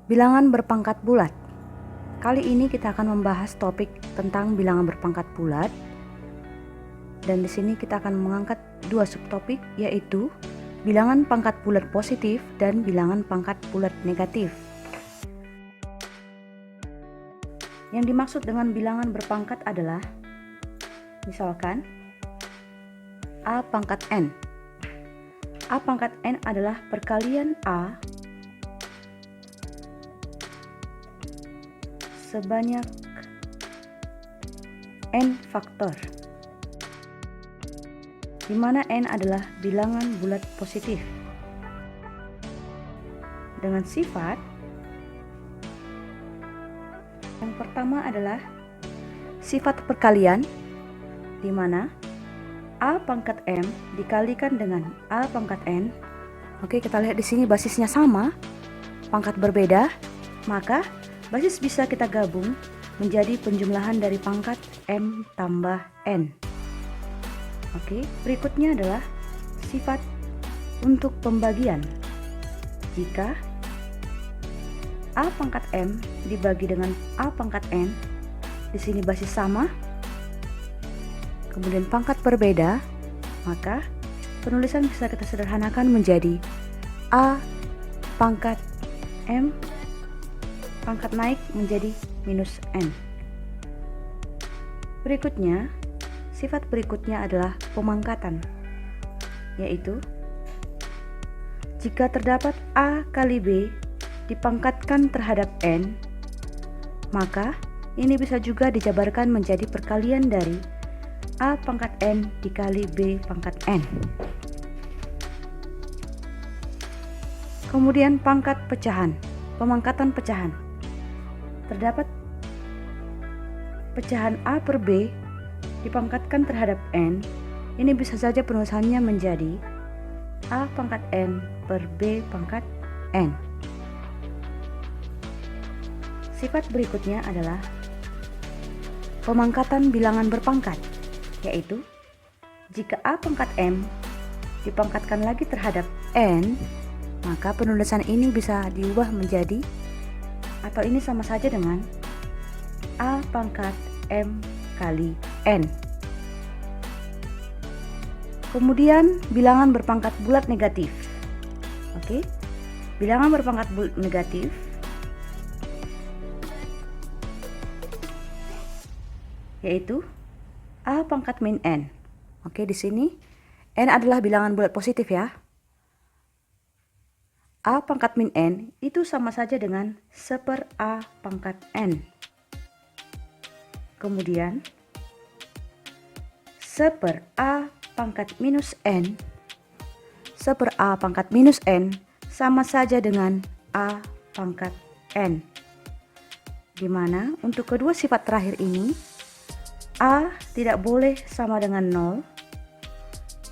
Bilangan berpangkat bulat. Kali ini kita akan membahas topik tentang bilangan berpangkat bulat. Dan di sini kita akan mengangkat dua subtopik, yaitu bilangan pangkat bulat positif dan bilangan pangkat bulat negatif. Yang dimaksud dengan bilangan berpangkat adalah misalkan A pangkat N. A pangkat N adalah perkalian A sebanyak N faktor, di mana N adalah bilangan bulat positif dengan sifat yang pertama adalah sifat perkalian, di mana A pangkat M dikalikan dengan A pangkat N. Oke, kita lihat di sini basisnya sama, pangkat berbeda, maka basis bisa kita gabung menjadi penjumlahan dari pangkat M tambah N. Oke, berikutnya adalah sifat untuk pembagian. Jika A pangkat M dibagi dengan A pangkat N, di sini basis sama, kemudian pangkat berbeda, maka penulisan bisa kita sederhanakan menjadi A pangkat M pangkat naik menjadi minus N. Berikutnya, sifat berikutnya adalah pemangkatan, yaitu jika terdapat A kali B dipangkatkan terhadap N, maka ini bisa juga dijabarkan menjadi perkalian dari A pangkat N dikali B pangkat N. Kemudian pangkat pecahan, pemangkatan pecahan. Terdapat pecahan A per B dipangkatkan terhadap N, ini bisa saja penulisannya menjadi A pangkat N per B pangkat N. Sifat berikutnya adalah pemangkatan bilangan berpangkat, yaitu jika A pangkat M dipangkatkan lagi terhadap N, maka penulisan ini bisa diubah menjadi, atau ini sama saja dengan A pangkat M kali N. Kemudian bilangan berpangkat bulat negatif. Oke, bilangan berpangkat bulat negatif yaitu A pangkat min N. Oke, di sini N adalah bilangan bulat positif ya. A pangkat min N itu sama saja dengan 1/A pangkat N. Kemudian 1/A pangkat minus N, 1/A pangkat minus N sama saja dengan A pangkat N. Dimana untuk kedua sifat terakhir ini A tidak boleh sama dengan 0.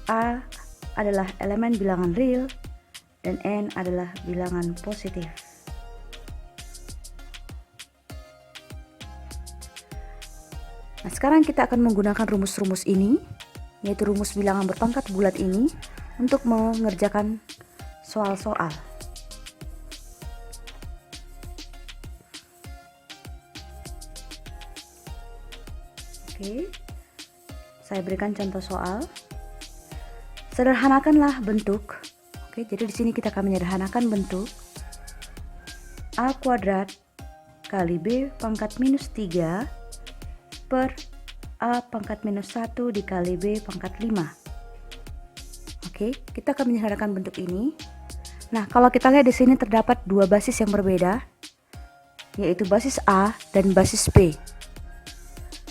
A adalah elemen bilangan real dan N adalah bilangan positif. Nah, sekarang kita akan menggunakan rumus-rumus ini, yaitu rumus bilangan berpangkat bulat ini, untuk mengerjakan soal-soal. Oke, saya berikan contoh soal. Sederhanakanlah bentuk. Oke, jadi di sini kita akan menyederhanakan bentuk A kuadrat kali B pangkat minus 3 per A pangkat minus 1 dikali B pangkat 5. Oke, kita akan menyederhanakan bentuk ini. Nah, kalau kita lihat di sini terdapat dua basis yang berbeda, yaitu basis A dan basis B.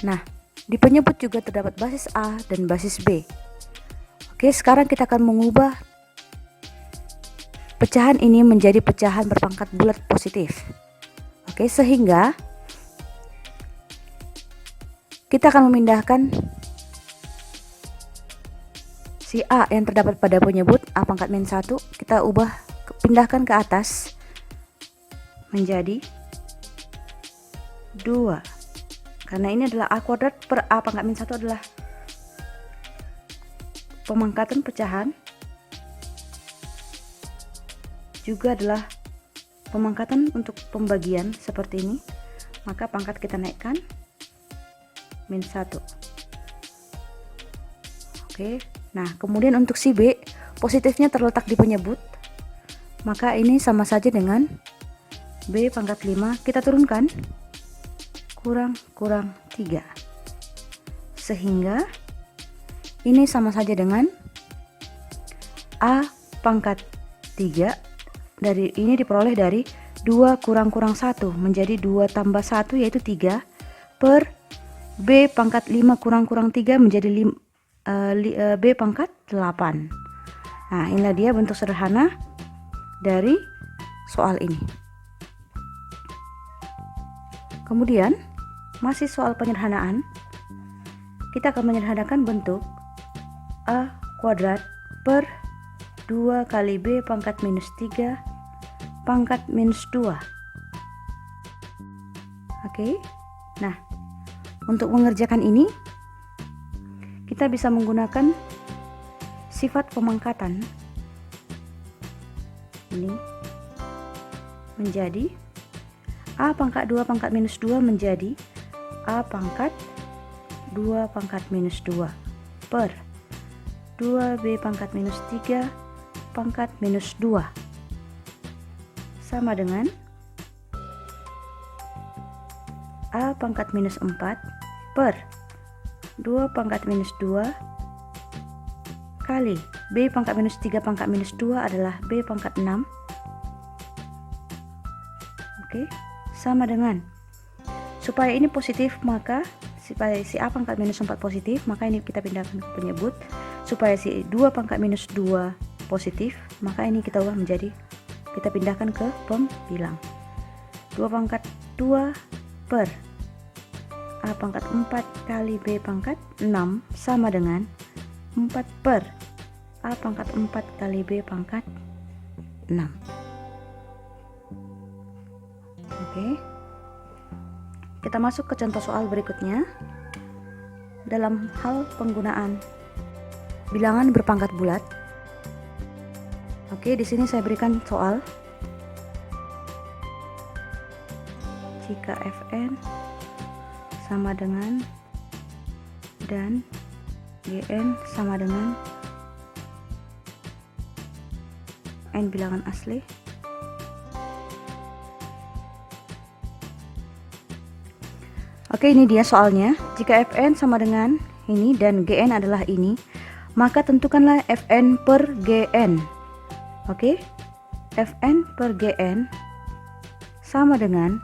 Nah, di penyebut juga terdapat basis A dan basis B. Oke, sekarang kita akan mengubah pecahan ini menjadi pecahan berpangkat bulat positif. Oke, sehingga kita akan memindahkan si A yang terdapat pada penyebut A pangkat min 1, kita pindahkan ke atas menjadi 2. Karena ini adalah A kuadrat per A pangkat min 1 adalah pemangkatan pecahan, juga adalah pemangkatan untuk pembagian seperti ini, maka pangkat kita naikkan min 1. Oke, nah kemudian untuk si B, positifnya terletak di penyebut, maka ini sama saja dengan B pangkat 5 kita turunkan kurang 3, sehingga ini sama saja dengan A pangkat 3 dari ini diperoleh dari 2 kurang 1 menjadi 2 tambah 1 yaitu 3 per B pangkat 5 kurang 3 menjadi B pangkat 8. Nah, inilah dia bentuk sederhana dari soal ini. Kemudian masih soal penyederhanaan, kita akan menyederhanakan bentuk A kuadrat per 2 kali B pangkat minus 3 pangkat minus 2. Oke, nah untuk mengerjakan ini kita bisa menggunakan sifat pemangkatan. Ini menjadi A pangkat 2 pangkat minus 2 menjadi A pangkat 2 pangkat minus 2 per 2B pangkat minus 3 pangkat minus 2 sama dengan A pangkat minus 4 per 2 pangkat minus 2 kali B pangkat minus 3 pangkat minus 2 adalah B pangkat 6. Oke, sama dengan, supaya ini positif maka supaya si A pangkat minus 4 positif, maka ini kita pindahkan ke penyebut. Supaya si 2 pangkat minus 2 positif, maka ini kita ubah menjadi, kita pindahkan ke pembilang. 2 pangkat 2 per A pangkat 4 kali B pangkat 6 sama dengan 4 per A pangkat 4 kali B pangkat 6. Oke, kita masuk ke contoh soal berikutnya. Dalam hal penggunaan bilangan berpangkat bulat. Oke, di sini saya berikan soal. Jika Fn sama dengan dan Gn sama dengan n bilangan asli, oke, ini dia soalnya. Jika Fn sama dengan ini dan Gn adalah ini, maka tentukanlah Fn per Gn. Oke, Fn per Gn sama dengan,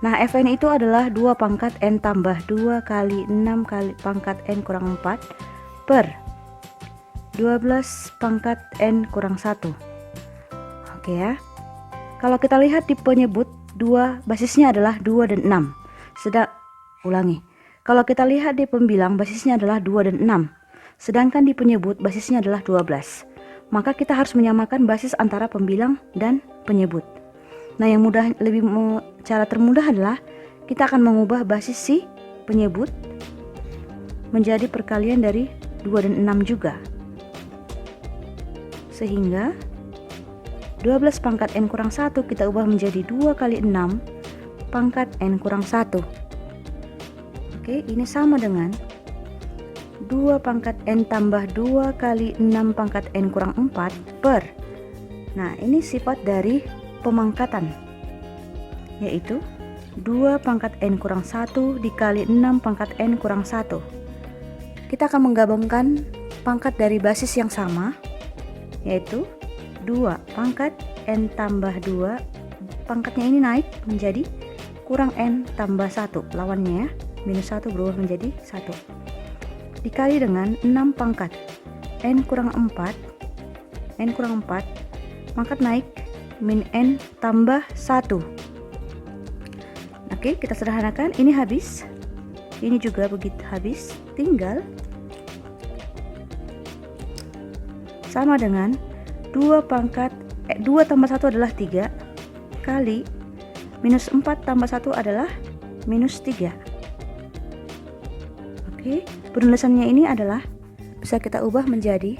nah Fn itu adalah 2 pangkat n tambah 2 kali 6 kali pangkat n kurang 4 per 12 pangkat n kurang 1. Oke ya, kalau kita lihat di penyebut 2 basisnya adalah 2 dan 6. Ulangi, kalau kita lihat di pembilang basisnya adalah 2 dan 6, sedangkan di penyebut basisnya adalah 12. Maka kita harus menyamakan basis antara pembilang dan penyebut. Nah, yang mudah, cara termudah adalah kita akan mengubah basis si penyebut menjadi perkalian dari 2 dan 6 juga. Sehingga 12 pangkat n kurang 1 kita ubah menjadi 2 kali 6 pangkat n kurang 1. Oke, ini sama dengan 2 pangkat n tambah 2 kali 6 pangkat n kurang 4 per, nah ini sifat dari pemangkatan, yaitu 2 pangkat n kurang 1 dikali 6 pangkat n kurang 1. Kita akan menggabungkan pangkat dari basis yang sama, yaitu 2 pangkat n tambah 2, pangkatnya ini naik menjadi kurang n tambah 1, lawannya ya, minus 1 berubah menjadi 1, dikali dengan 6 pangkat n kurang 4, pangkat naik min n tambah 1. Oke, kita sederhanakan, ini habis, ini juga begitu habis, tinggal sama dengan 2 tambah 1 adalah 3 kali minus 4 tambah 1 adalah minus 3. Oke, penulisannya ini adalah bisa kita ubah menjadi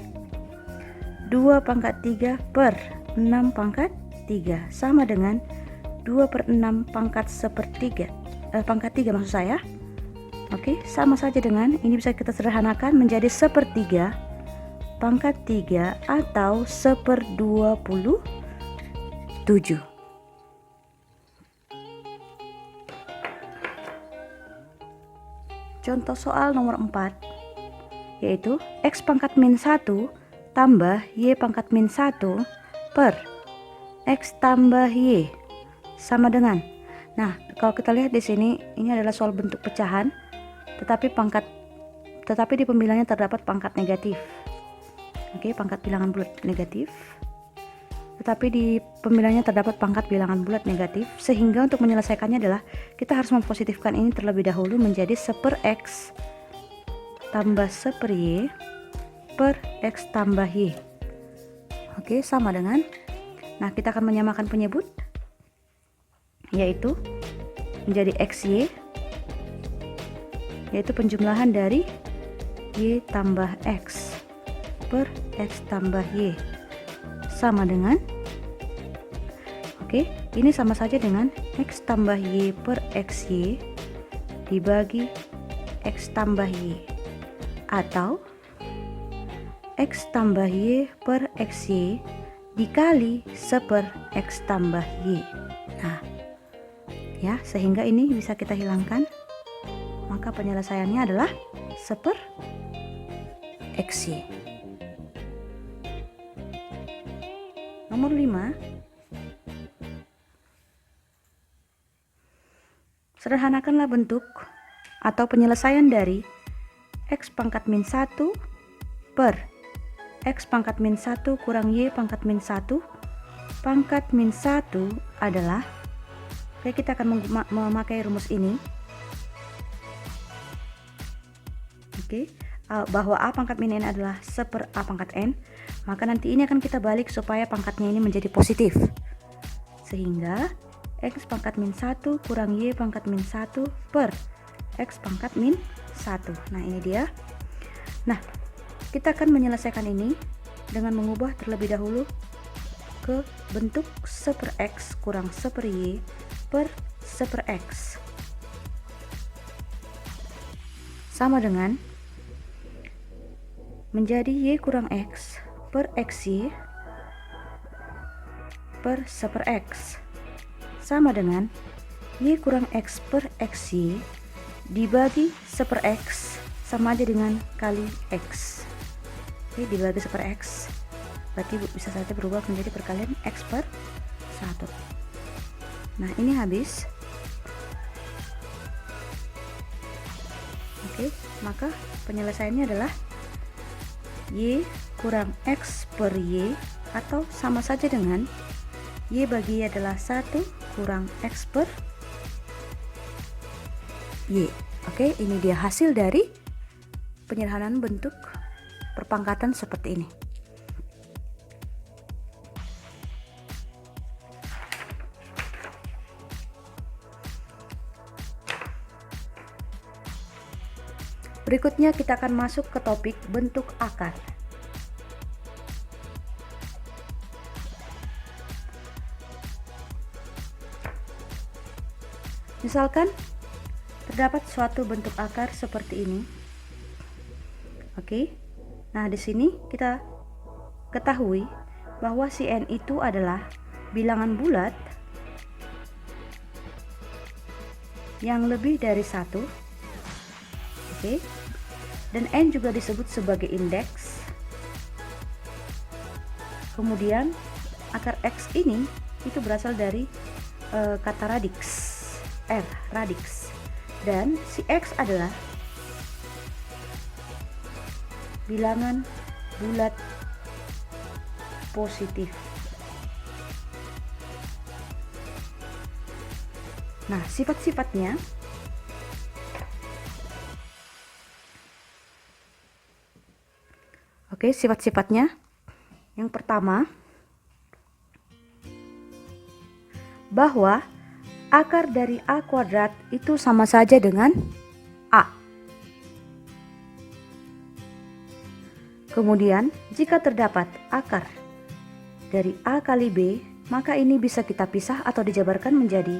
2 pangkat 3 per 6 pangkat 3 sama dengan 2/6 pangkat pangkat 3 maksud saya. Oke, sama saja dengan ini bisa kita sederhanakan menjadi 1/3 pangkat 3 atau 1/27. Contoh soal nomor 4 yaitu X pangkat min 1 tambah Y pangkat min 1 per X tambah Y sama dengan. Nah, kalau kita lihat di sini ini adalah soal bentuk pecahan tetapi di pembilangannya terdapat pangkat negatif. Oke, pangkat bilangan bulat negatif. Tetapi di pembilangannya terdapat pangkat bilangan bulat negatif, sehingga untuk menyelesaikannya adalah kita harus mempositifkan ini terlebih dahulu menjadi 1/X tambah 1/Y per X tambah Y. Oke, sama dengan. Nah, kita akan menyamakan penyebut yaitu menjadi XY, yaitu penjumlahan dari Y tambah X per X tambah Y sama dengan, oke, ini sama saja dengan X tambah Y per XY dibagi X tambah Y atau X tambah Y per XY dikali 1/X tambah Y. Nah, ya, sehingga ini bisa kita hilangkan, maka penyelesaiannya adalah 1/XY. Nomor 5, sederhanakanlah bentuk atau penyelesaian dari X pangkat min 1 per X pangkat min 1 kurang Y pangkat min 1. Pangkat min 1 adalah, oke, kita akan memakai rumus ini. Oke, bahwa A pangkat min N adalah 1/A pangkat N, maka nanti ini akan kita balik supaya pangkatnya ini menjadi positif, sehingga X pangkat min 1 kurang Y pangkat min 1 per X pangkat min 1. Nah, ini dia. Nah, kita akan menyelesaikan ini dengan mengubah terlebih dahulu ke bentuk 1/X kurang 1/Y per 1/X sama dengan menjadi Y kurang X per XY per 1/X sama dengan Y kurang X per XY dibagi 1/X sama aja dengan kali X. Oke, dibagi 1/X berarti bisa saja berubah menjadi perkalian X per 1. Nah, ini habis. Oke, maka penyelesaiannya adalah Y kurang X per Y atau sama saja dengan Y bagi Y adalah 1 kurang X per Y. Oke, ini dia hasil dari penyederhanaan bentuk perpangkatan seperti ini. Berikutnya kita akan masuk ke topik bentuk akar. Misalkan terdapat suatu bentuk akar seperti ini. Oke. Nah, di sini kita ketahui bahwa si N itu adalah bilangan bulat yang lebih dari 1. Oke. Dan N juga disebut sebagai indeks. Kemudian akar X ini itu berasal dari kata radix, radix. Dan si X adalah bilangan bulat positif. Nah, sifat-sifatnya oke, sifat-sifatnya yang pertama, bahwa akar dari A kuadrat itu sama saja dengan A. Kemudian, jika terdapat akar dari A kali B maka ini bisa kita pisah atau dijabarkan menjadi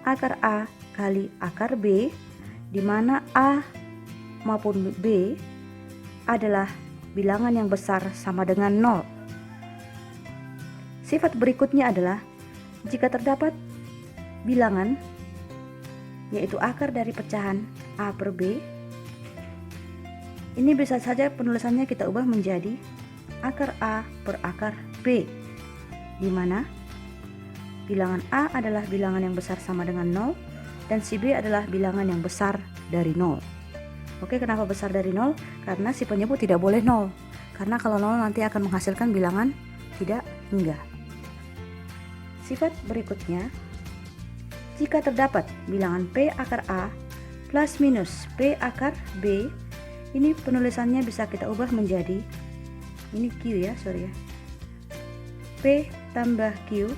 akar A kali akar B, di mana A maupun B adalah bilangan yang besar sama dengan 0. Sifat berikutnya adalah jika terdapat bilangan yaitu akar dari pecahan A per B, ini bisa saja penulisannya kita ubah menjadi akar A per akar B, di mana bilangan A adalah bilangan yang besar sama dengan 0 dan si B adalah bilangan yang besar dari 0. Oke, kenapa besar dari 0? Karena si penyebut tidak boleh 0, karena kalau 0 nanti akan menghasilkan bilangan tidak hingga. Sifat berikutnya, jika terdapat bilangan P akar A plus minus P akar B, ini penulisannya bisa kita ubah menjadi, ini Q ya, sorry ya, P tambah Q.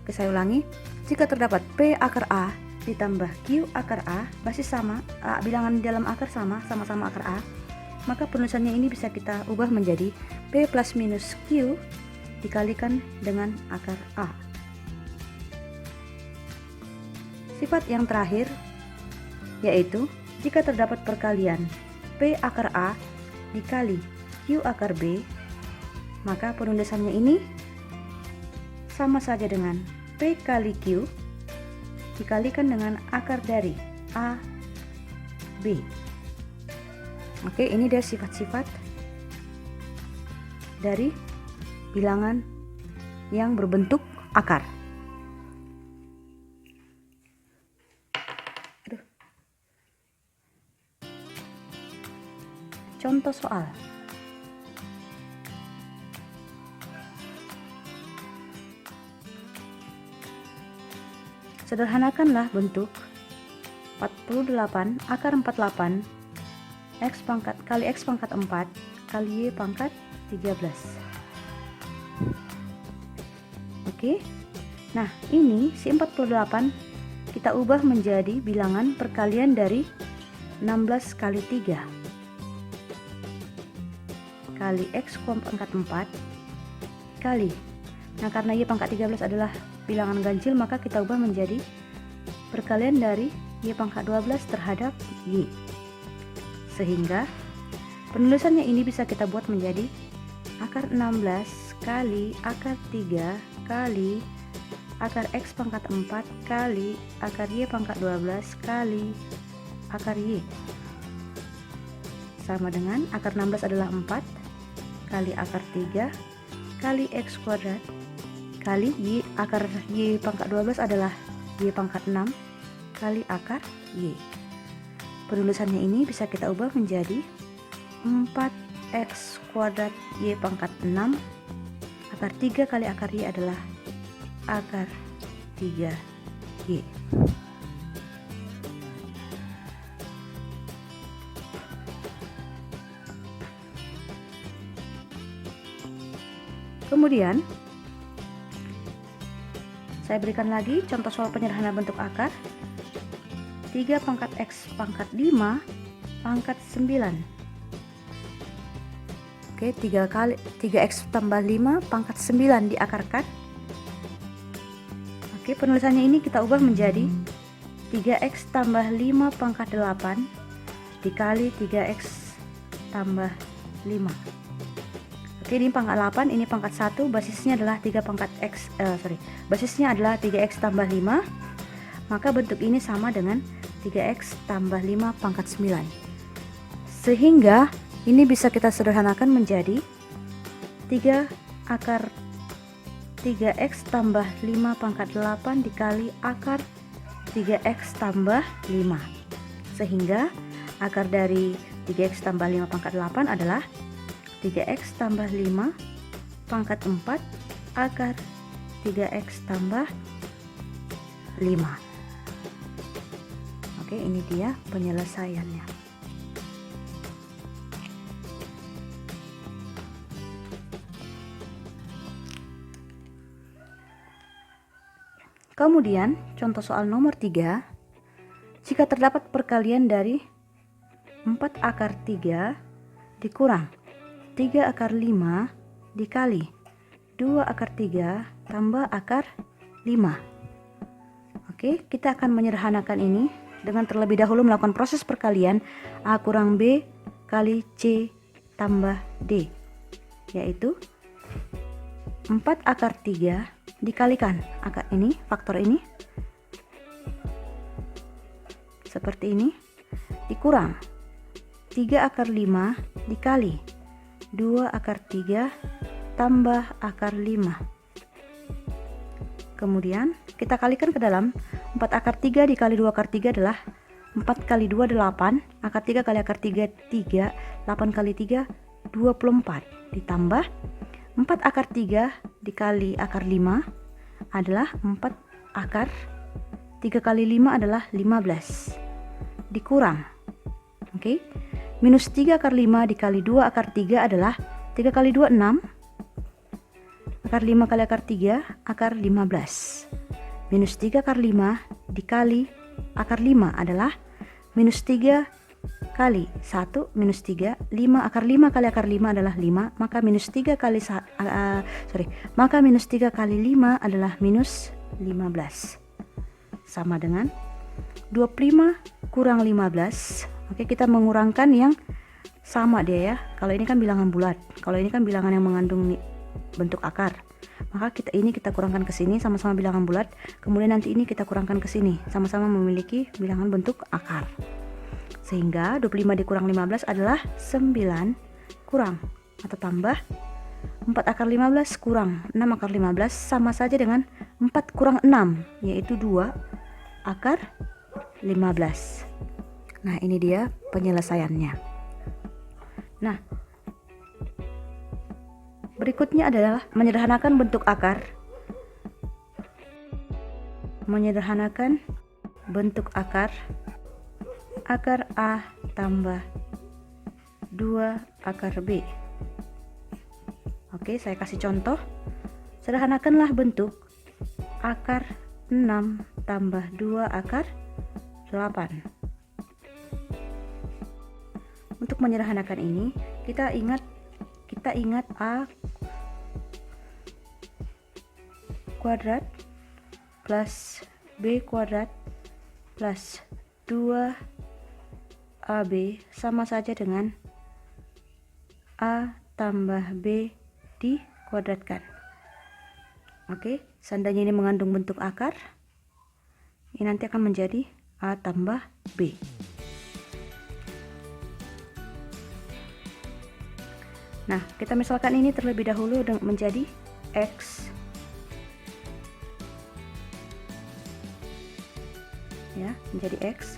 Oke, saya ulangi, jika terdapat P akar A ditambah Q akar A, basis sama, bilangan di dalam akar sama-sama akar A, maka penulisannya ini bisa kita ubah menjadi P plus minus Q dikalikan dengan akar A. Sifat yang terakhir yaitu jika terdapat perkalian P akar A dikali Q akar B, maka penulisannya ini sama saja dengan P kali Q dikalikan dengan akar dari A B. Oke, ini dia sifat-sifat dari bilangan yang berbentuk akar. Contoh soal. Sederhanakanlah bentuk 48 akar 48 X pangkat kali X pangkat 4 kali Y pangkat 13. Oke. Nah, ini si 48 kita ubah menjadi bilangan perkalian dari 16 kali 3 kali X pangkat 4 kali. Nah, karena Y pangkat 13 adalah bilangan ganjil, maka kita ubah menjadi perkalian dari Y pangkat 12 terhadap Y. Sehingga penulisannya ini bisa kita buat menjadi akar 16 kali akar 3 kali akar X pangkat 4 kali akar Y pangkat 12 kali akar Y, sama dengan akar 16 adalah 4 kali akar 3 kali X kuadrat kali Y, akar Y pangkat 12 adalah Y pangkat 6 kali akar Y. Penulisannya ini bisa kita ubah menjadi 4X kuadrat Y pangkat 6 akar 3 kali akar Y adalah akar 3Y. Kemudian saya berikan lagi contoh soal penyederhanaan bentuk akar. 3 pangkat X pangkat 5 pangkat 9. Oke, 3X tambah 5 pangkat 9 diakarkan. Oke, penulisannya ini kita ubah menjadi 3X tambah 5 pangkat 8 dikali 3X tambah 5. Oke, ini pangkat 8, ini pangkat 1, basisnya adalah 3 pangkat X, basisnya adalah 3X tambah 5, maka bentuk ini sama dengan 3X tambah 5 pangkat 9. Sehingga ini bisa kita sederhanakan menjadi 3 akar 3X tambah 5 pangkat 8 dikali akar 3X tambah 5. Sehingga akar dari 3X tambah 5 pangkat 8 adalah 3X tambah 5 pangkat 4 akar 3X tambah 5. Oke, ini dia penyelesaiannya. Kemudian contoh soal nomor 3, jika terdapat perkalian dari 4 akar 3 dikurang 3 akar 5 dikali 2 akar 3 tambah akar 5. Oke, kita akan menyederhanakan ini dengan terlebih dahulu melakukan proses perkalian A kurang B kali C tambah D, yaitu 4 akar 3 dikalikan akar ini, faktor ini seperti ini, dikurang 3 akar 5 dikali 2 akar 3 tambah akar 5. Kemudian kita kalikan ke dalam 4 akar 3 dikali 2 akar 3 adalah 4 kali 2 8, akar 3 kali akar 3 3, 8 kali 3 24, ditambah 4 akar 3 dikali akar 5 adalah 4 akar 3 kali 5 adalah 15, dikurang, oke, minus 3 akar 5 dikali 2 akar 3 adalah 3 kali 2 6, akar 5 kali akar 3 akar 15, minus 3 akar 5 dikali akar 5 adalah minus 3 kali 1 minus 3, 5 akar 5 kali akar 5 adalah 5, maka minus 3 kali maka minus 3 kali 5 adalah minus 15, sama dengan 25 kurang 15. Oke, kita mengurangkan yang sama dia ya. Kalau ini kan bilangan bulat, kalau ini kan bilangan yang mengandung bentuk akar, maka kita kurangkan ke sini sama-sama bilangan bulat, kemudian nanti ini kita kurangkan ke sini sama-sama memiliki bilangan bentuk akar, sehingga 25 dikurang 15 adalah 9 kurang atau tambah 4 akar 15 kurang 6 akar 15 sama saja dengan 4 kurang 6, yaitu 2 akar 15. Nah, ini dia penyelesaiannya. Nah, berikutnya adalah menyederhanakan bentuk akar. Menyederhanakan bentuk akar A tambah 2 akar B. Oke, saya kasih contoh. Sederhanakanlah bentuk akar 6 tambah 2 akar 8. Untuk menyederhanakan ini, kita ingat A kuadrat plus B kuadrat plus 2AB sama saja dengan A tambah B dikuadratkan. Oke, seandainya ini mengandung bentuk akar, ini nanti akan menjadi A tambah B. Nah, kita misalkan ini terlebih dahulu menjadi X. Ya, menjadi X.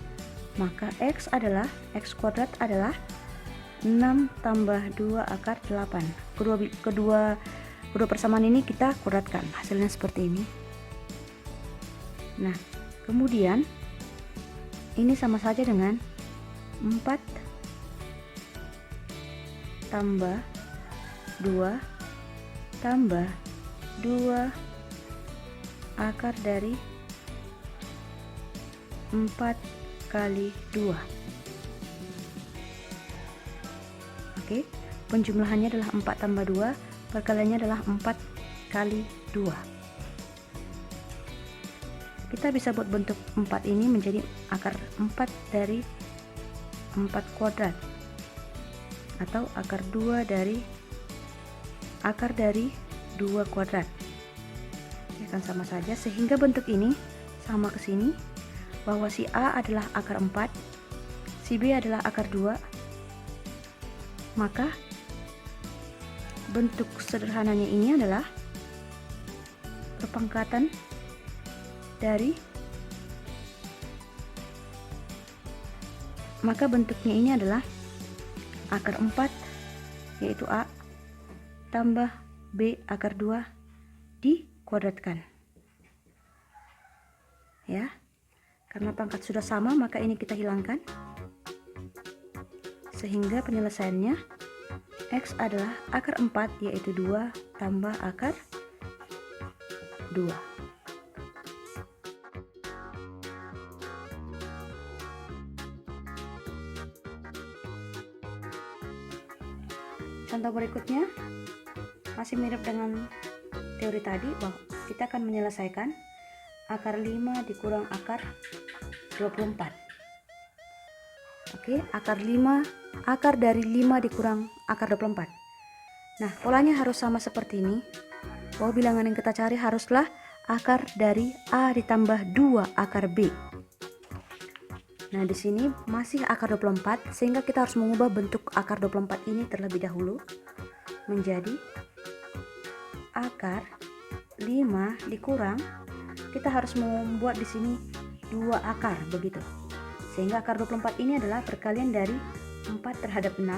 Maka X kuadrat adalah 6 tambah 2 akar 8. Kedua persamaan ini kita kuadratkan. Hasilnya seperti ini. Nah, kemudian ini sama saja dengan 4 tambah 2 tambah 2 akar dari 4 kali 2. Oke, penjumlahannya adalah 4 tambah 2, perkaliannya adalah 4 kali 2. Kita bisa buat bentuk 4 ini menjadi akar 4 dari 4 kuadrat, atau akar 2 dari akar dari 2 kuadrat. Ya kan, sama saja, sehingga bentuk ini sama ke sini, bahwa si A adalah akar 4, si B adalah akar 2, maka bentuk sederhananya ini adalah perpangkatan dari, maka bentuknya ini adalah akar 4 yaitu A tambah B akar 2 dikuadratkan. Ya, karena pangkat sudah sama, maka ini kita hilangkan, sehingga penyelesaiannya X adalah akar 4 yaitu 2 tambah akar 2. Contoh berikutnya masih mirip dengan teori tadi bahwa kita akan menyelesaikan akar 5 dikurang akar 24. Oke, akar dari 5 dikurang akar 24. Nah, polanya harus sama seperti ini. Bahwa bilangan yang kita cari haruslah akar dari A ditambah 2 akar B. Nah, di sini masih akar 24, sehingga kita harus mengubah bentuk akar 24 ini terlebih dahulu menjadi akar 5 dikurang, kita harus membuat di sini 2 akar begitu. Sehingga akar 24 ini adalah perkalian dari 4 terhadap 6.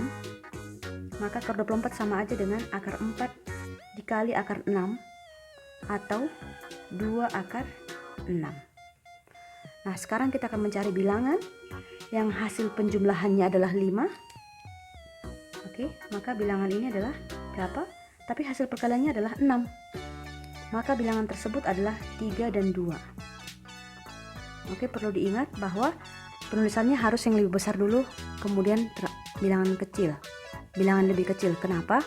Maka akar 24 sama aja dengan akar 4 dikali akar 6 atau 2 akar 6. Nah, sekarang kita akan mencari bilangan yang hasil penjumlahannya adalah 5. Oke, maka bilangan ini adalah berapa? Tapi hasil perkaliannya adalah 6. Maka bilangan tersebut adalah 3 dan 2. Oke, perlu diingat bahwa penulisannya harus yang lebih besar dulu, kemudian bilangan kecil. Bilangan lebih kecil. Kenapa?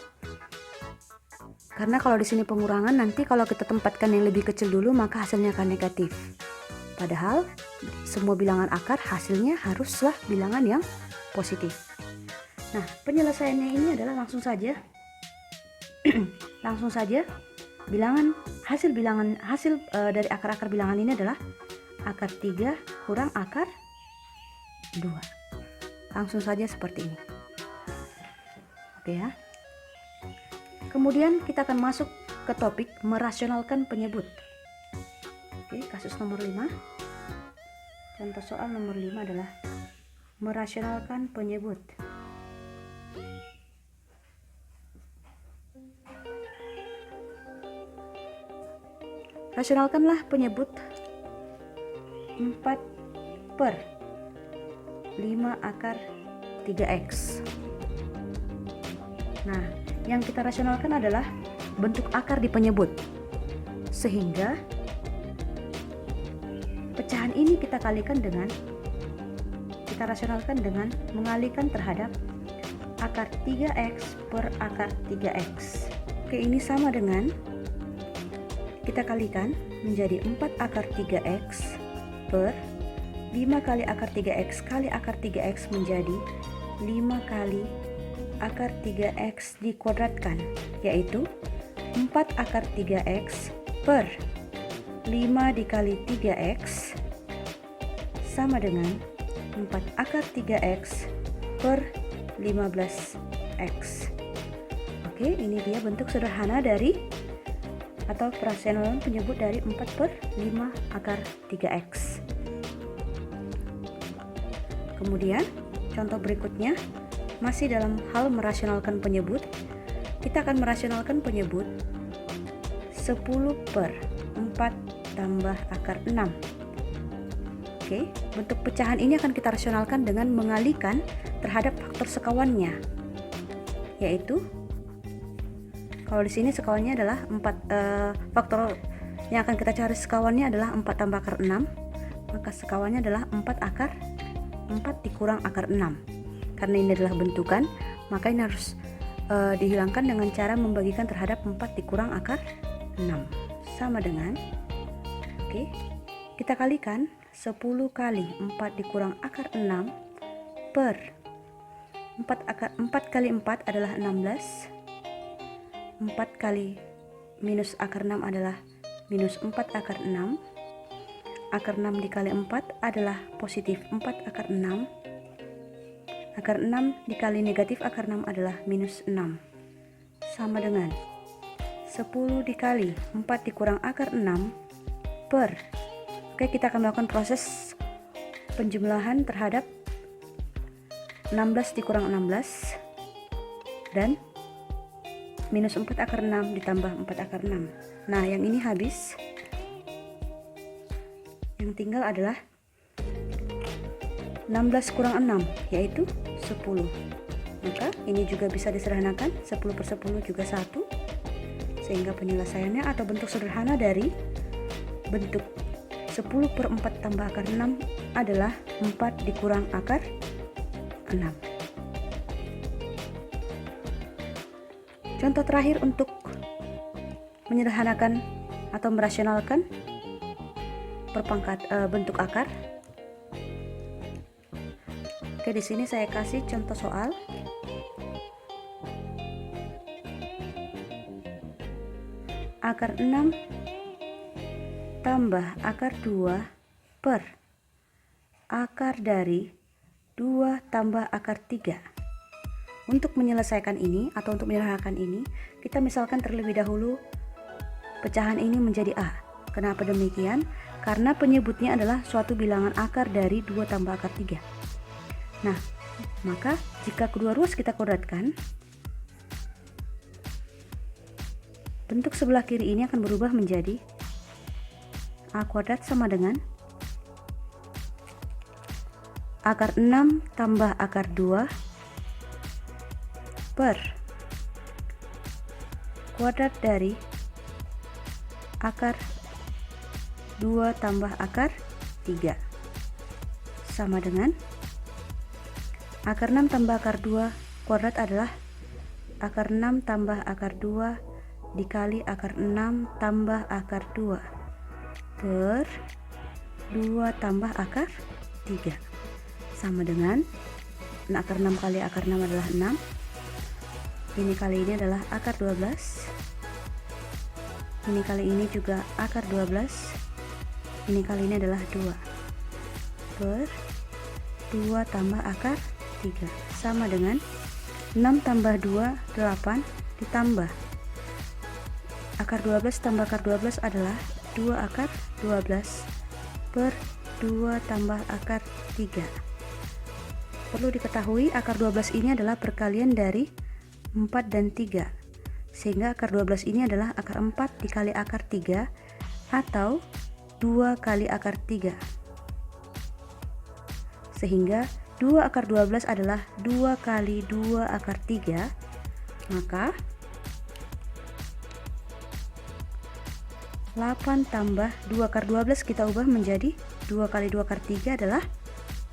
Karena kalau di sini pengurangan, nanti kalau kita tempatkan yang lebih kecil dulu, maka hasilnya akan negatif. Padahal semua bilangan akar hasilnya haruslah bilangan yang positif. Nah, penyelesaiannya ini adalah langsung saja hasil dari akar-akar bilangan ini adalah akar 3 kurang akar 2. Langsung saja seperti ini. Oke ya. Kemudian kita akan masuk ke topik merasionalkan penyebut. Oke, kasus nomor 5. Contoh soal nomor 5 adalah merasionalkan penyebut. Rasionalkanlah penyebut 4 per 5 akar 3x. Nah, yang kita rasionalkan adalah bentuk akar di penyebut. Sehingga pecahan ini kita rasionalkan dengan mengalihkan terhadap akar 3x per akar 3x. Oke, ini sama dengan kita kalikan menjadi 4 akar 3x per 5 kali akar 3x kali akar 3x menjadi 5 kali akar 3x dikuadratkan, yaitu 4 akar 3x per 5 dikali 3x sama dengan 4 akar 3x per 15x. Oke, ini dia bentuk sederhana dari atau perasionalan penyebut dari 4 per 5 akar 3x. Kemudian contoh berikutnya masih dalam hal merasionalkan penyebut. Kita akan merasionalkan penyebut 10 per 4 tambah akar 6. Oke, bentuk pecahan ini akan kita rasionalkan dengan mengalihkan terhadap faktor sekawannya, yaitu kalau di sini sekawannya adalah 4, faktor yang akan kita cari sekawannya adalah 4 tambah akar 6, maka sekawannya adalah 4 akar 4 dikurang akar 6. Karena ini adalah bentukan, maka ini harus dihilangkan dengan cara membagikan terhadap 4 dikurang akar 6 sama dengan, oke, kita kalikan 10 kali 4 dikurang akar 6 per 4 kali 4 adalah 16. 4 kali minus akar 6 adalah minus 4 akar 6. Akar 6 dikali 4 adalah positif 4 akar 6. Akar 6 dikali negatif akar 6 adalah minus 6. Sama dengan 10 dikali 4 dikurang akar 6 per, oke, kita akan melakukan proses penjumlahan terhadap 16 dikurang 16 dan minus 4 akar 6 ditambah 4 akar 6. Nah, yang ini habis. Yang tinggal adalah 16 kurang 6, yaitu 10. Maka ini juga bisa disederhanakan, 10 per 10 juga 1. Sehingga penyelesaiannya atau bentuk sederhana dari bentuk 10 per 4 tambah akar 6 adalah 4 dikurang akar 6. Contoh terakhir untuk menyederhanakan atau merasionalkan bentuk akar. Oke, di sini saya kasih contoh soal. Akar 6 tambah akar 2 per akar dari 2 tambah akar 3. Untuk menyelesaikan ini atau untuk menyederhanakan ini, kita misalkan terlebih dahulu pecahan ini menjadi A. Kenapa demikian? Karena penyebutnya adalah suatu bilangan akar dari 2 tambah akar 3. Nah, maka jika kedua ruas kita kodratkan, bentuk sebelah kiri ini akan berubah menjadi A kuadrat sama dengan akar 6 tambah akar 2 per kuadrat dari akar 2 tambah akar 3 sama dengan akar 6 tambah akar 2 kuadrat adalah akar 6 tambah akar 2 dikali akar 6 tambah akar 2 per 2 tambah akar 3 sama dengan akar 6 kali akar 6 adalah 6. Ini kali ini adalah akar 12. Ini kali ini juga akar 12. Ini kali ini adalah 2 per 2 tambah akar 3 sama dengan 6 tambah 2 8 ditambah akar 12 tambah akar 12 adalah 2 akar 12 per 2 tambah akar 3. Perlu diketahui akar 12 ini adalah perkalian dari 4 dan 3, sehingga akar 12 ini adalah akar 4 dikali akar 3 atau 2 kali akar 3, sehingga 2 akar 12 adalah 2 kali 2 akar 3, maka 8 tambah 2 akar 12 kita ubah menjadi 2 kali 2 akar 3 adalah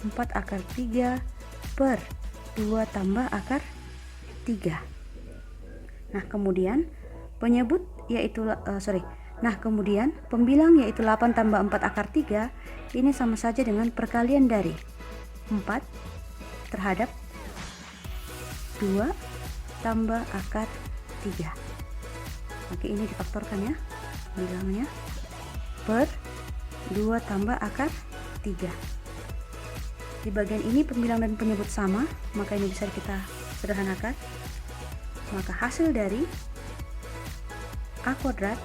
4 akar 3 per 2 tambah akar 3. Nah, kemudian penyebut yaitu kemudian pembilang yaitu 8 tambah 4 akar 3 ini sama saja dengan perkalian dari 4 terhadap 2 tambah akar 3. Oke, ini difaktorkan ya bilangnya per 2 tambah akar 3. Di bagian ini pembilang dan penyebut sama, maka ini bisa kita sederhanakan. Maka hasil dari A kuadrat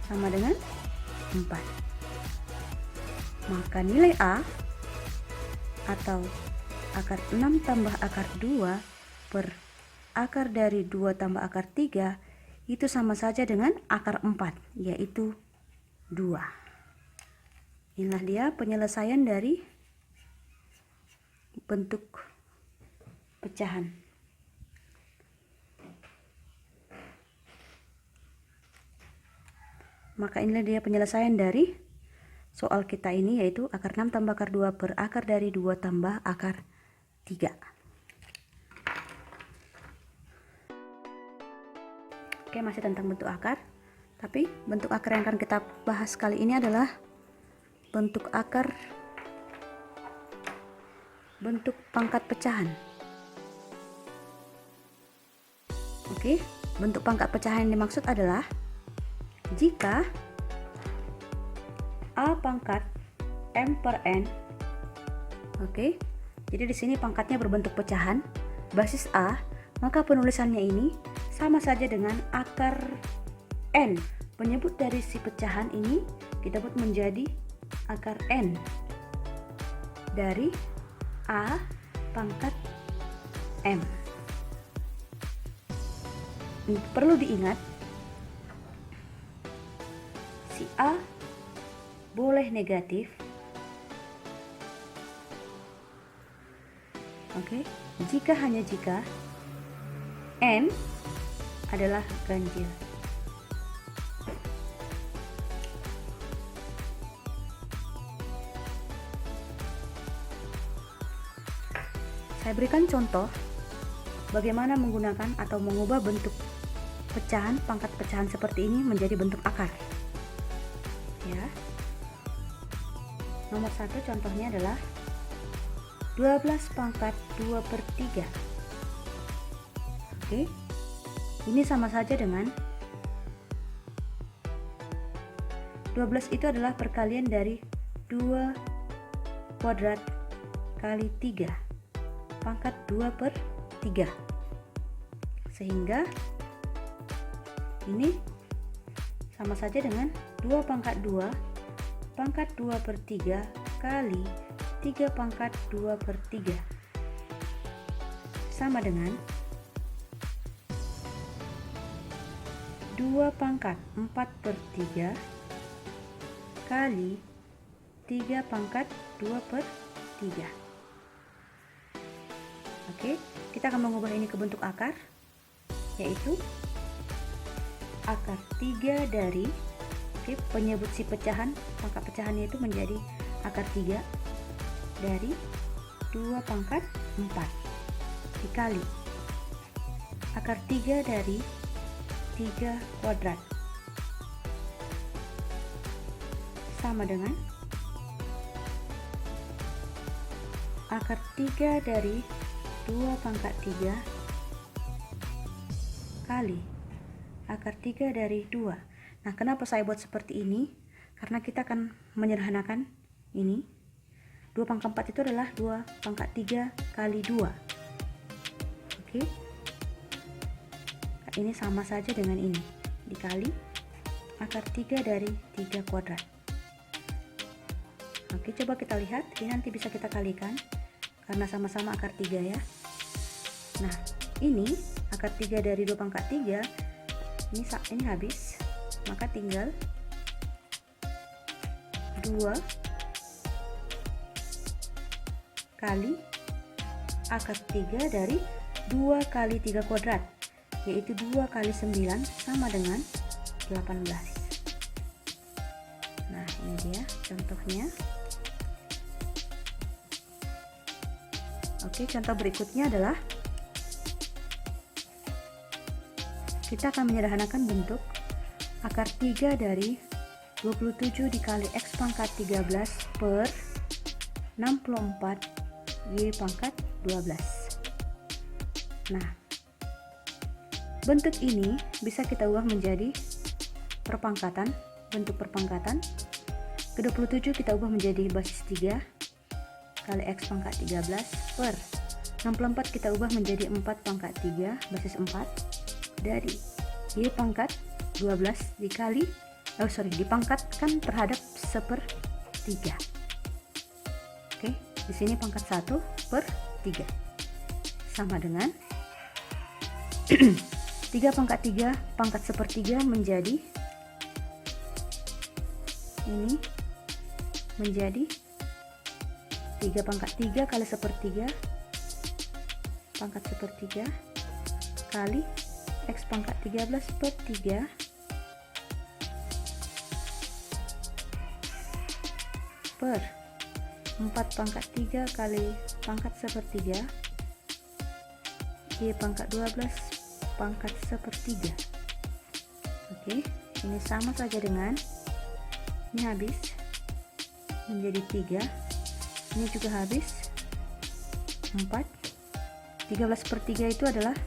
sama dengan 4. Maka nilai A atau akar 6 tambah akar 2 per akar dari 2 tambah akar 3 itu sama saja dengan akar 4, yaitu 2. Inilah dia penyelesaian dari bentuk pecahan. Maka inilah dia penyelesaian dari soal kita ini, yaitu akar 6 tambah akar 2 per akar dari 2 tambah akar 3. Oke, masih tentang bentuk akar, tapi bentuk akar yang akan kita bahas kali ini adalah bentuk pangkat pecahan. Oke, bentuk pangkat pecahan yang dimaksud adalah jika A pangkat M per N. Oke, jadi di sini pangkatnya berbentuk pecahan basis A, maka penulisannya ini sama saja dengan akar N. Penyebut dari si pecahan ini kita buat menjadi akar N dari A pangkat M. Perlu diingat, si A boleh negatif. Oke, hanya jika N adalah ganjil. Saya berikan contoh bagaimana menggunakan atau mengubah bentuk pangkat pecahan seperti ini menjadi bentuk akar. Ya. Nomor 1 contohnya adalah 12 pangkat 2/3. Oke. Ini sama saja dengan 12 itu adalah perkalian dari 2 kuadrat kali 3 pangkat 2/3, sehingga ini sama saja dengan 2 pangkat 2 pangkat 2/3 kali 3 pangkat 2/3 sama dengan 2 pangkat 4/3 kali 3 pangkat 2/3. Oke, kita akan mengubah ini ke bentuk akar, yaitu akar 3 dari penyebut si pecahan, pangkat pecahannya itu menjadi akar 3 dari 2 pangkat 4 dikali akar 3 dari 3 kuadrat sama dengan akar 3 dari 2 pangkat 3 kali akar 3 dari 2. Nah, kenapa saya buat seperti ini? Karena kita akan menyederhanakan ini. 2 pangkat 4 itu adalah 2 pangkat 3 kali 2. Oke. Ini sama saja dengan ini, dikali akar 3 dari 3 kuadrat. Oke, coba kita lihat. Ini nanti bisa kita kalikan karena sama-sama akar 3 ya. Nah, ini akar 3 dari 2 pangkat 3 ini habis, maka tinggal 2 kali akar 3 dari 2 kali 3 kuadrat, yaitu 2 kali 9 sama dengan 18. Nah, ini dia contohnya. Oke, contoh berikutnya adalah kita akan menyederhanakan bentuk akar 3 dari 27 dikali X pangkat 13 per 64 Y pangkat 12. Nah, bentuk ini bisa kita ubah menjadi perpangkatan, bentuk perpangkatan. Ke 27 kita ubah menjadi basis 3 kali X pangkat 13 per 64 kita ubah menjadi 4 pangkat 3 basis 4 dari Y pangkat 12 dikali dipangkatkan terhadap 1/3. Oke, di sini pangkat 1/3 sama dengan 3 pangkat 3 pangkat 1/3 menjadi ini menjadi 3 pangkat 3 kali 1/3 pangkat 1/3 kali X pangkat 13/3 per 4 pangkat 3 kali pangkat 1/3 Y pangkat 12 pangkat 1/3. Oke, ini sama saja dengan ini habis menjadi 3, ini juga habis 4. 13/3 itu adalah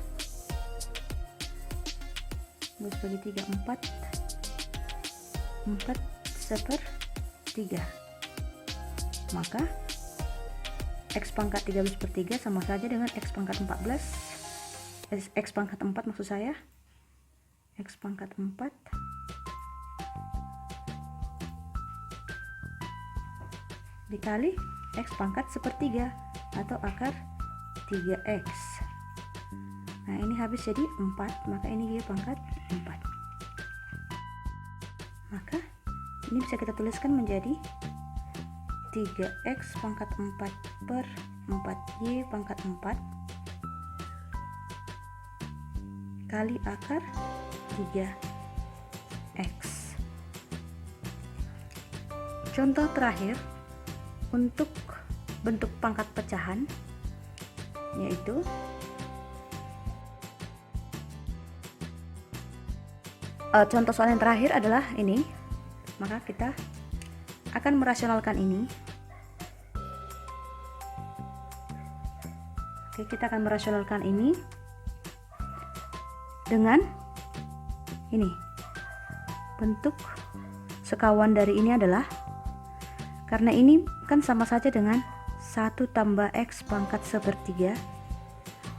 2 bagi 3, 4 1/3. Maka X pangkat 13/3 sama saja dengan X pangkat 14, X pangkat 4 maksud saya, X pangkat 4 dikali X pangkat 1/3 atau akar 3X. Nah, ini habis jadi 4, maka ini Y pangkat 4. Maka ini bisa kita tuliskan menjadi 3X pangkat 4 per 4Y pangkat 4 kali akar 3X. Contoh terakhir untuk bentuk pangkat pecahan yaitu contoh soal yang terakhir adalah ini. Maka kita akan merasionalkan ini. Oke, kita akan merasionalkan ini dengan ini. Bentuk sekawan dari ini adalah, karena ini kan sama saja dengan 1 tambah X pangkat 1/3,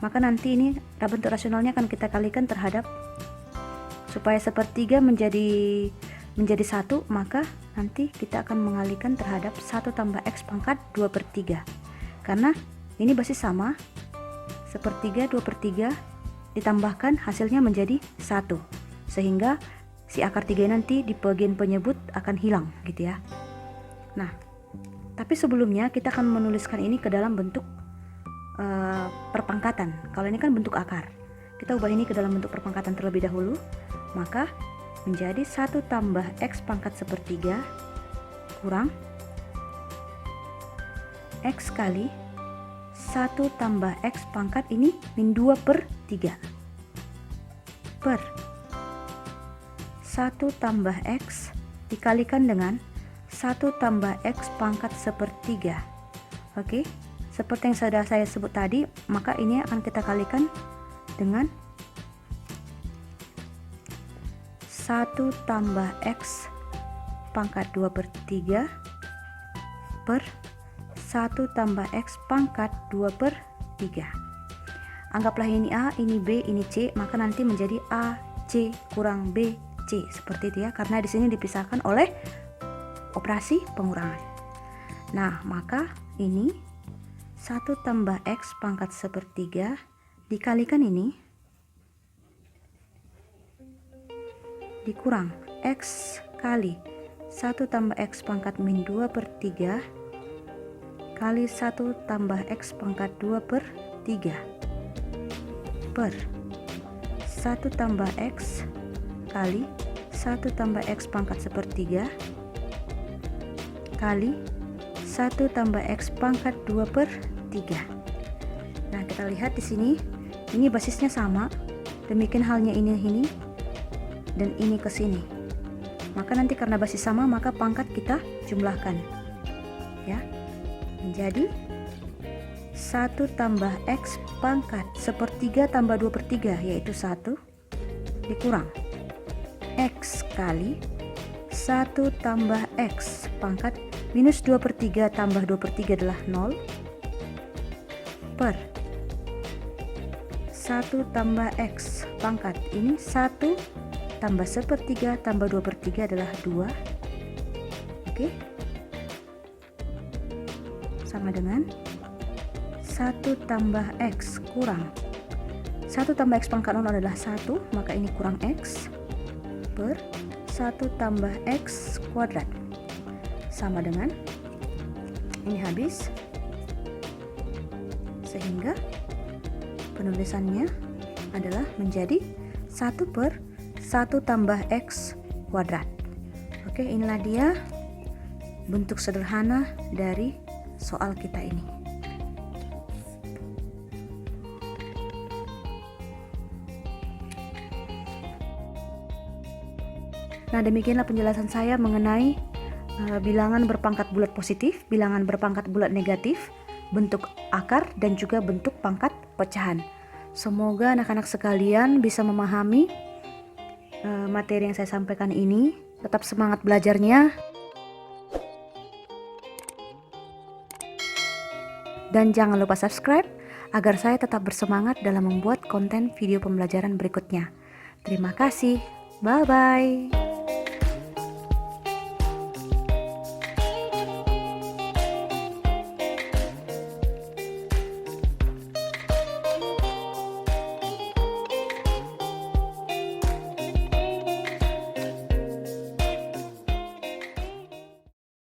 maka nanti ini bentuk rasionalnya akan kita kalikan terhadap, supaya 1/3 menjadi 1, maka nanti kita akan mengalikan terhadap 1 tambah X pangkat 2/3, karena ini basis sama, 1/3 2/3 ditambahkan hasilnya menjadi 1, sehingga si akar 3 nanti di bagian penyebut akan hilang gitu ya. Nah, tapi sebelumnya kita akan menuliskan ini ke dalam bentuk perpangkatan. Kalau ini kan bentuk akar, kita ubah ini ke dalam bentuk perpangkatan terlebih dahulu. Maka menjadi 1 tambah X pangkat 1/3 kurang X kali 1 tambah X pangkat ini min 2/3 per 1 tambah X dikalikan dengan 1 tambah X pangkat 1/3. Oke, seperti yang sudah saya sebut tadi, maka ini akan kita kalikan dengan 1 tambah X pangkat 2/3 per 1 tambah X pangkat 2/3. Anggaplah ini A, ini B, ini C, maka nanti menjadi A C kurang B C, seperti itu ya, karena di sini dipisahkan oleh operasi pengurangan. Nah, maka ini 1 tambah X pangkat 1/3 dikalikan ini dikurang X kali 1 tambah X pangkat min 2/3 kali 1 tambah X pangkat 2/3 per 1 tambah X kali 1 tambah X pangkat 1/3 kali 1 tambah X pangkat 2/3. Nah, kita lihat di sini, ini basisnya sama, demikian halnya ini dan ini ke sini. Maka nanti karena basis sama, maka pangkat kita jumlahkan ya, menjadi 1 tambah X pangkat 1/3 tambah 2/3 yaitu 1 dikurang X kali 1 tambah X pangkat minus 2/3 tambah 2/3 adalah 0 per 1 tambah X pangkat ini 1 tambah 1/3 tambah 2/3 adalah 2. Oke, sama dengan 1 tambah X kurang 1 tambah X pangkat 0 adalah 1, maka ini kurang X per 1 tambah X kuadrat, sama dengan ini habis, sehingga penulisannya adalah menjadi 1 per 1 tambah X kuadrat. Oke, inilah dia bentuk sederhana dari soal kita ini. Nah, demikianlah penjelasan saya mengenai bilangan berpangkat bulat positif, bilangan berpangkat bulat negatif, bentuk akar, dan juga bentuk pangkat pecahan. Semoga anak-anak sekalian bisa memahami materi yang saya sampaikan ini. Tetap semangat belajarnya, dan jangan lupa subscribe agar saya tetap bersemangat dalam membuat konten video pembelajaran berikutnya. Terima kasih, bye bye.